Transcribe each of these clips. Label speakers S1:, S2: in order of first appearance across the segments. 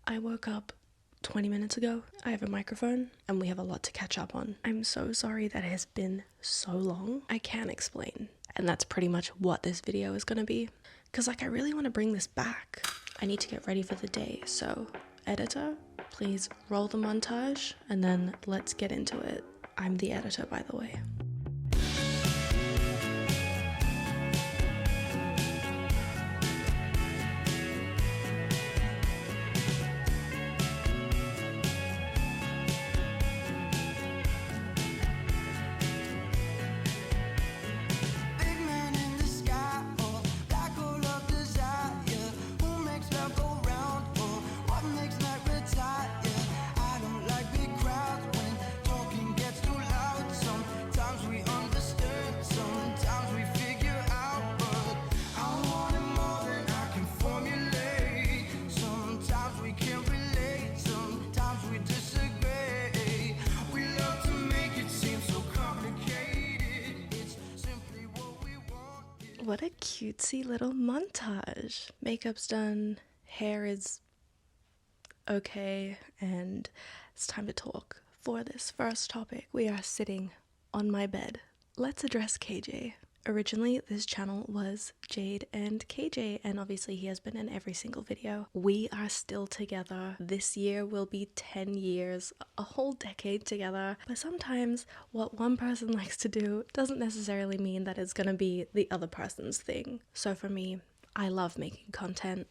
S1: I woke up 20 minutes ago. I have a microphone and we have a lot to catch up on. I'm so sorry that it has been so long. I can't explain. And that's pretty much what this video is gonna be. Because I really want to bring this back. I need to get ready for the day. So editor, please roll the montage and then let's get into it. I'm the editor, by the way. What a cutesy little montage. Makeup's done, hair is okay, and it's time to talk. For this first topic, we are sitting on my bed. Let's address KJ. Originally, this channel was Jade and KJ, and obviously he has been in every single video. We are still together. This year will be 10 years, a whole decade together. But sometimes what one person likes to do doesn't necessarily mean that it's gonna be the other person's thing. So for me, I love making content.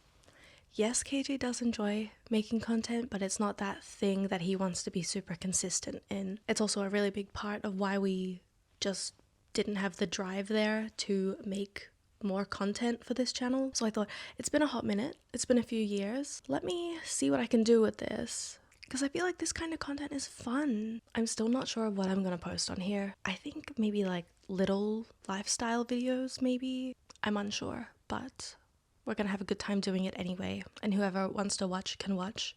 S1: Yes, KJ does enjoy making content, but it's not that thing that he wants to be super consistent in. It's also a really big part of why we just didn't have the drive there to make more content for this channel. So I thought, it's been a hot minute, it's been a few years, let me see what I can do with this, because I feel like this kind of content is fun. I'm still not sure what I'm gonna post on here. I think maybe like little lifestyle videos, maybe. I'm unsure, but we're gonna have a good time doing it anyway, and whoever wants to watch can watch.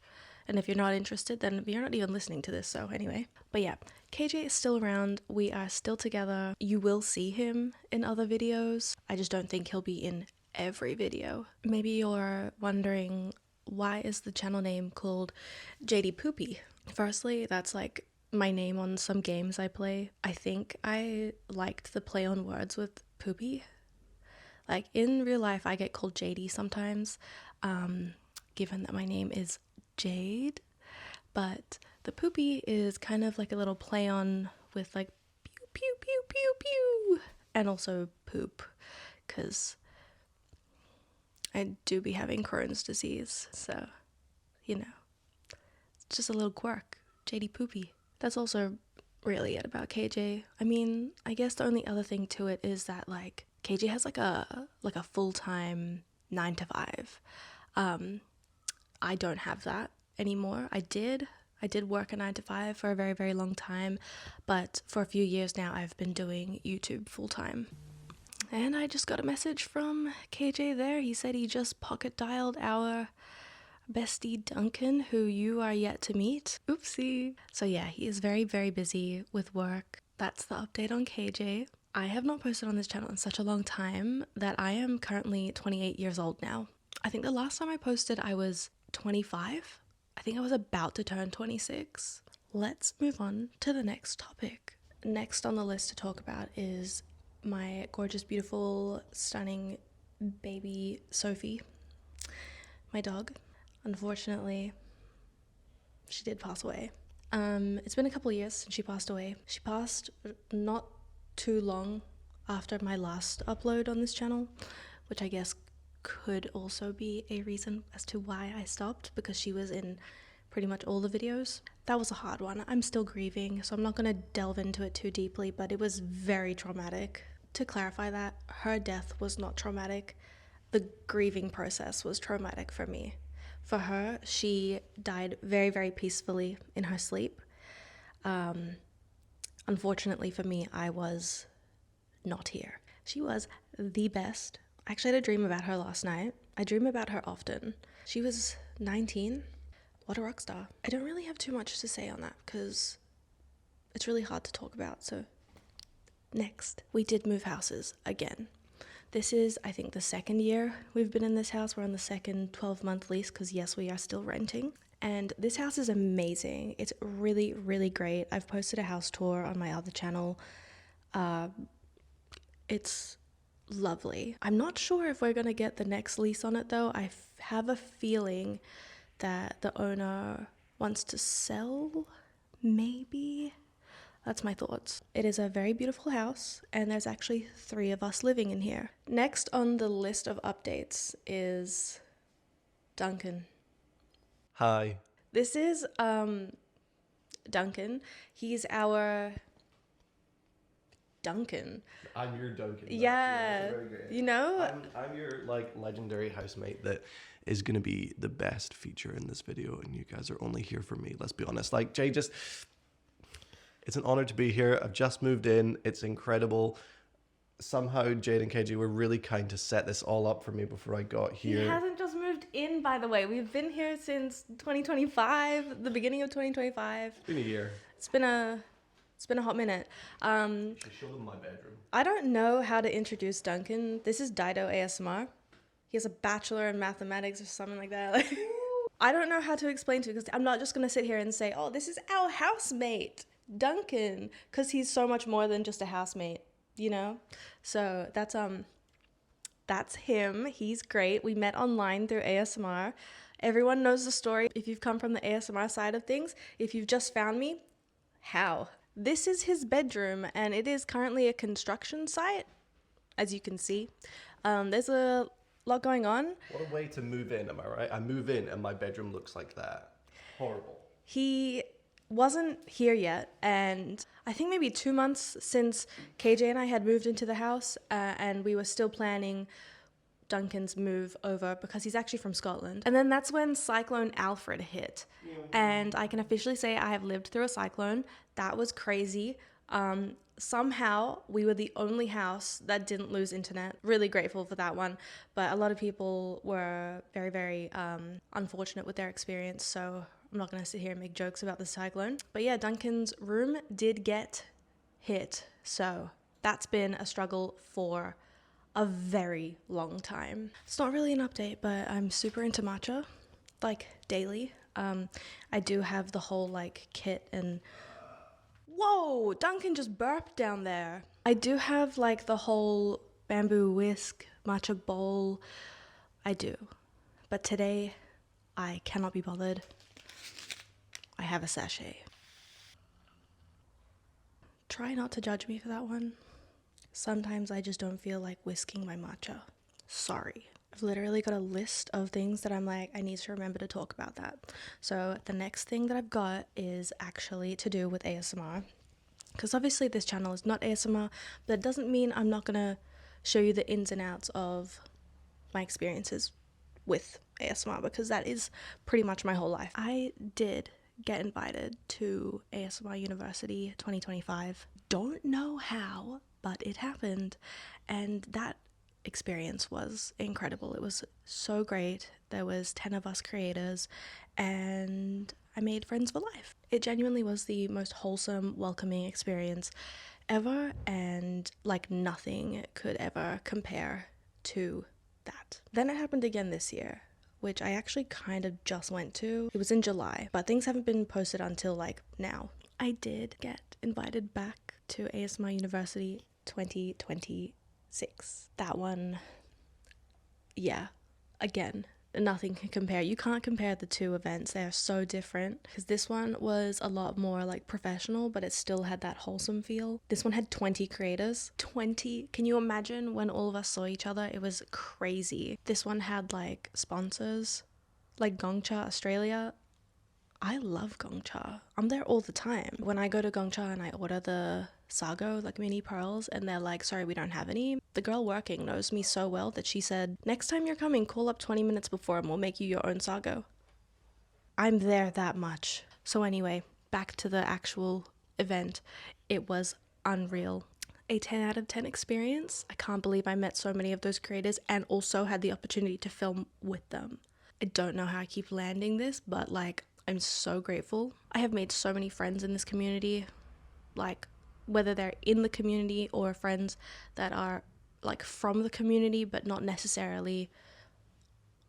S1: And if you're not interested, then you're not even listening to this, so anyway. But yeah, KJ is still around, we are still together. You will see him in other videos. I just don't think he'll be in every video. Maybe you're wondering, why is the channel name called JadeyPewpy? Firstly, that's like my name on some games I play. I think I liked the play on words with poopy. Like in real life, I get called Jadey sometimes, given that my name is Jade, but the poopy is kind of like a little play on with like pew pew pew pew pew, and also poop, because I do be having Crohn's disease, so you know, it's just a little quirk. JadeyPewpy. That's also really it about KJ. I mean, I guess the only other thing to it is that like KJ has like a full-time 9 to 5. I don't have that anymore. I did work a 9 to 5 for a very, very long time, but for a few years now I've been doing YouTube full-time. And I just got a message from KJ there. He said he just pocket dialed our bestie Duncan, who you are yet to meet. Oopsie. So yeah, he is very, very busy with work. That's the update on KJ. I have not posted on this channel in such a long time that I am currently 28 years old now. I think the last time I posted I was 25. I think I was about to turn 26. Let's move on to the next topic. Next on the list to talk about is my gorgeous, beautiful, stunning baby Sophie, my dog. Unfortunately, she did pass away. It's been a couple years since she passed away. She passed not too long after my last upload on this channel, which I guess could also be a reason as to why I stopped, because she was in pretty much all the videos. That was a hard one. I'm still grieving, so I'm not going to delve into it too deeply, but it was very traumatic. To clarify that, her death was not traumatic. The grieving process was traumatic for me. For her, she died very, very peacefully in her sleep. Unfortunately for me, I was not here. She was the best. I actually had a dream about her last night. I dream about her often. She was 19. What a rock star. I don't really have too much to say on that because it's really hard to talk about, so next. We did move houses again. This is, I think, the second year we've been in this house. We're on the second 12-month lease because, yes, we are still renting. And this house is amazing. It's really, really great. I've posted a house tour on my other channel. It's lovely. I'm not sure if we're gonna get the next lease on it though. I have a feeling that the owner wants to sell, maybe. That's my thoughts. It is a very beautiful house, and there's actually 3 of us living in here. Next on the list of updates is Duncan.
S2: Hi.
S1: This is Duncan. He's our Duncan.
S2: I'm your Duncan.
S1: Yeah. You know?
S2: I'm your like legendary housemate that is going to be the best feature in this video, and you guys are only here for me. Let's be honest. Like Jay, it's an honor to be here. I've just moved in. It's incredible. Somehow Jade and KG were really kind to set this all up for me before I got here.
S1: He hasn't just moved in, by the way. We've been here since 2025, the beginning of 2025.
S2: It's been a year.
S1: It's been a hot minute.
S2: You should show them my bedroom.
S1: I don't know how to introduce Duncan. This is Dido ASMR. He has a bachelor in mathematics or something like that. I don't know how to explain to you because I'm not just going to sit here and say, oh, this is our housemate, Duncan, because he's so much more than just a housemate, you know? So that's him. He's great. We met online through ASMR. Everyone knows the story. If you've come from the ASMR side of things, if you've just found me, how? This is his bedroom, and it is currently a construction site, as you can see. There's a lot going on.
S2: What a way to move in, am I right? I move in and my bedroom looks like that. Horrible.
S1: He wasn't here yet, and I think maybe 2 months since KJ and I had moved into the house, and we were still planning Duncan's move over because he's actually from Scotland. And then that's when Cyclone Alfred hit. And I can officially say I have lived through a cyclone. That was crazy. Somehow we were the only house that didn't lose internet. Really grateful for that one. But a lot of people were very, very unfortunate with their experience. So I'm not going to sit here and make jokes about the cyclone. But yeah, Duncan's room did get hit. So that's been a struggle for a very long time. It's not really an update, but I'm super into matcha, like daily. I do have the whole like kit and whoa, Duncan just burped down there. I do have like the whole bamboo whisk matcha bowl. I do, but today I cannot be bothered. I have a sachet. Try not to judge me for that one. Sometimes I just don't feel like whisking my matcha. Sorry. I've literally got a list of things that I'm like, I need to remember to talk about that. So the next thing that I've got is actually to do with ASMR. Because obviously this channel is not ASMR, but it doesn't mean I'm not gonna show you the ins and outs of my experiences with ASMR, because that is pretty much my whole life. I did get invited to ASMR University 2025. Don't know how, but it happened, and that experience was incredible. It was so great. There was 10 of us creators, and I made friends for life. It genuinely was the most wholesome, welcoming experience ever, and like nothing could ever compare to that. Then it happened again this year, which I actually kind of just went to. It was in July, but things haven't been posted until like now. I did get invited back to ASMR University 2026. That one, yeah, again, nothing can compare. You can't compare the two events. They are so different, because this one was a lot more like professional, but it still had that wholesome feel. This one had 20 creators. 20. Can you imagine when all of us saw each other? It was crazy. This one had like sponsors, like Gongcha Australia. I love Gongcha. I'm there all the time. When I go to Gongcha and I order the sago, like mini pearls, and they're like, sorry, we don't have any. The girl working knows me so well that she said, next time you're coming, call up 20 minutes before and we'll make you your own sago. I'm there that much. So anyway, back to the actual event. It was unreal. A 10 out of 10 experience. I can't believe I met so many of those creators and also had the opportunity to film with them. I don't know how I keep landing this, but like, I'm so grateful. I have made so many friends in this community, like whether they're in the community or friends that are like from the community but not necessarily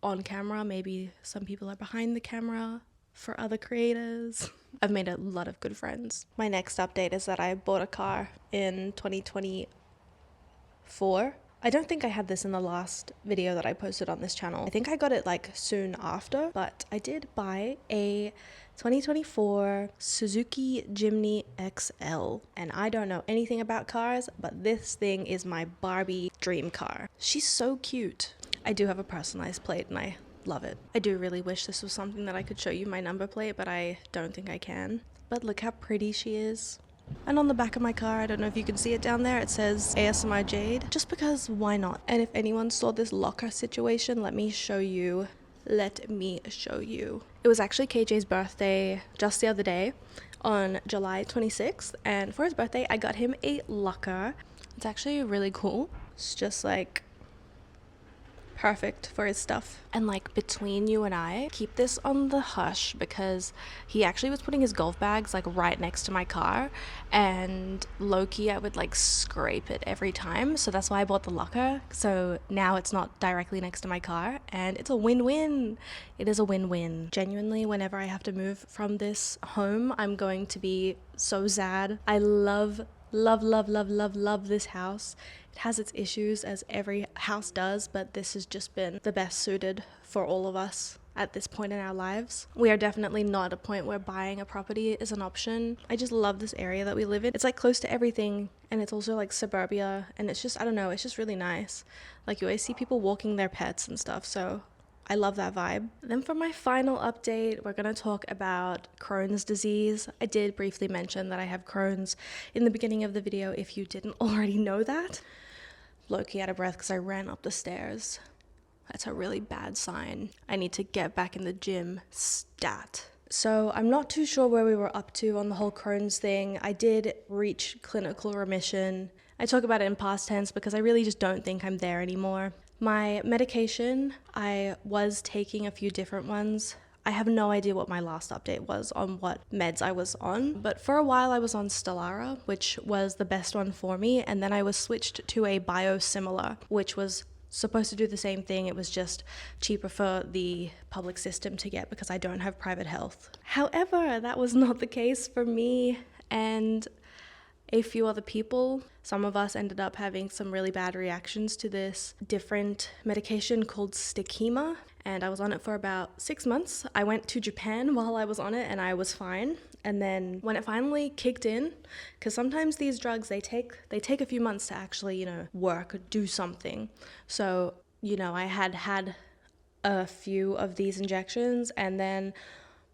S1: on camera. Maybe some people are behind the camera. for other creators. I've made a lot of good friends. My next update is that I bought a car in 2024. I don't think I had this in the last video that I posted on this channel. I think I got it like soon after, but I did buy a 2024 Suzuki Jimny XL, and I don't know anything about cars, but this thing is my Barbie dream car. She's so cute. I do have a personalized plate and I love it. I do really wish this was something that I could show you my number plate, but I don't think I can. But look how pretty she is. And on the back of my car, I don't know if you can see it down there, it says ASMR Jade, just because why not? And if anyone saw this locker situation, let me show you. Let me show you. It was actually KJ's birthday just the other day on July 26th, and for his birthday I got him a locker. It's actually really cool. It's just like perfect for his stuff. And like, between you and I, keep this on the hush, because he actually was putting his golf bags like right next to my car, and low-key I would like scrape it every time, so that's why I bought the locker. So now it's not directly next to my car, and it's a win-win. It is a win-win. Genuinely, whenever I have to move from this home, I'm going to be so sad. I love this house. It has its issues, as every house does, but this has just been the best suited for all of us at this point in our lives. We are definitely not at a point where buying a property is an option. I just love this area that we live in. It's like close to everything, and it's also like suburbia, and it's just, I don't know, it's just really nice. Like, you always see people walking their pets and stuff, so I love that vibe. Then for my final update, we're going to talk about Crohn's disease. I did briefly mention that I have Crohn's in the beginning of the video, if you didn't already know that. Low-key out of breath because I ran up the stairs. That's a really bad sign. I need to get back in the gym stat. So I'm not too sure where we were up to on the whole Crohn's thing. I did reach clinical remission. I talk about it in past tense because I really just don't think I'm there anymore. My medication, I was taking a few different ones. I have no idea what my last update was on what meds I was on, but for a while I was on Stellara, which was the best one for me, and then I was switched to a biosimilar, which was supposed to do the same thing. It was just cheaper for the public system to get because I don't have private health. However, that was not the case for me and a few other people. Some of us ended up having some really bad reactions to this different medication called Stikema, and I was on it for about 6 months. I went to Japan while I was on it and I was fine. And then when it finally kicked in, because sometimes these drugs, they take a few months to actually, work or do something. So, I had a few of these injections, and then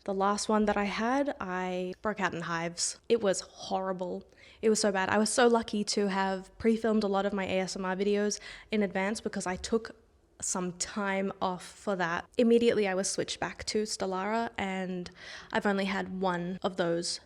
S1: the last one that I had, I broke out in hives. It was horrible. It was so bad. I was so lucky to have pre-filmed a lot of my ASMR videos in advance because I took some time off for that. Immediately I was switched back to Stellara, and I've only had one of those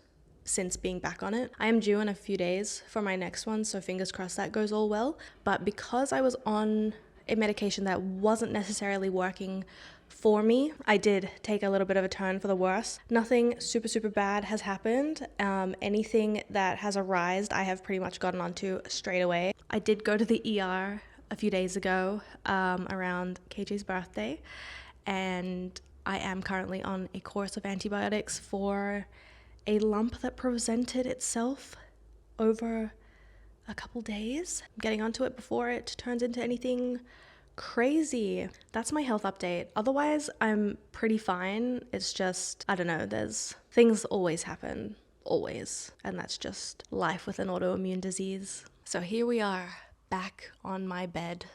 S1: since being back on it. I am due in a few days for my next one, so fingers crossed that goes all well. But because I was on a medication that wasn't necessarily working for me, I did take a little bit of a turn for the worse. Nothing super bad has happened. Anything that has arisen, I have pretty much gotten onto straight away. I did go to the ER a few days ago around KJ's birthday, and I am currently on a course of antibiotics for a lump that presented itself over a couple days. I'm getting onto it before it turns into anything crazy. That's my health update. Otherwise, I'm pretty fine. It's just, I don't know, there's things always happen, always, and that's just life with an autoimmune disease. So here we are, back on my bed.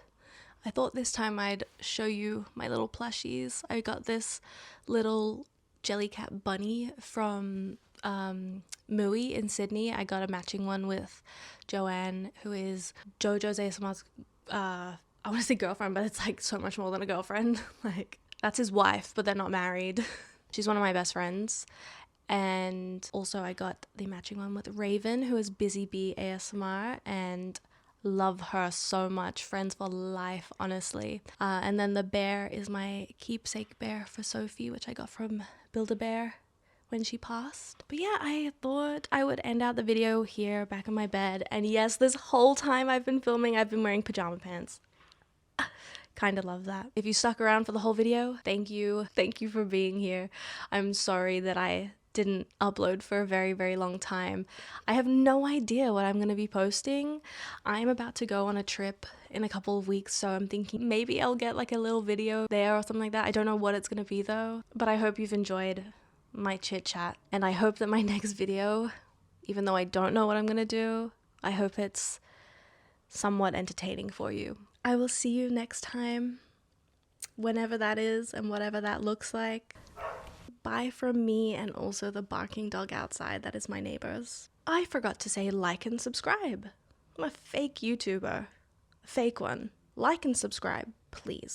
S1: I thought this time I'd show you my little plushies. I got this little Jellycat bunny from Mooey in Sydney. I got a matching one with Joanne, who is Jojo's ASMR's I want to say girlfriend, but it's like so much more than a girlfriend. Like, that's his wife, but they're not married. She's one of my best friends. And also I got the matching one with Raven, who is Busy Bee ASMR, and love her so much. Friends for life, honestly. And then the bear is my keepsake bear for Sophie, which I got from Build-A-Bear when she passed. But yeah, I thought I would end out the video here back in my bed. And yes, this whole time I've been filming, I've been wearing pajama pants. Kind of love that. If you stuck around for the whole video, thank you. Thank you for being here. I'm sorry that I didn't upload for a very, very long time. I have no idea what I'm going to be posting. I'm about to go on a trip in a couple of weeks, so I'm thinking maybe I'll get like a little video there or something like that. I don't know what it's going to be though, but I hope you've enjoyed my chit chat, and I hope that my next video, even though I don't know what I'm going to do, I hope it's somewhat entertaining for you. I will see you next time, whenever that is and whatever that looks like. Bye from me and also the barking dog outside that is my neighbor's. I forgot to say like and subscribe. I'm a fake YouTuber. A fake one. Like and subscribe, please.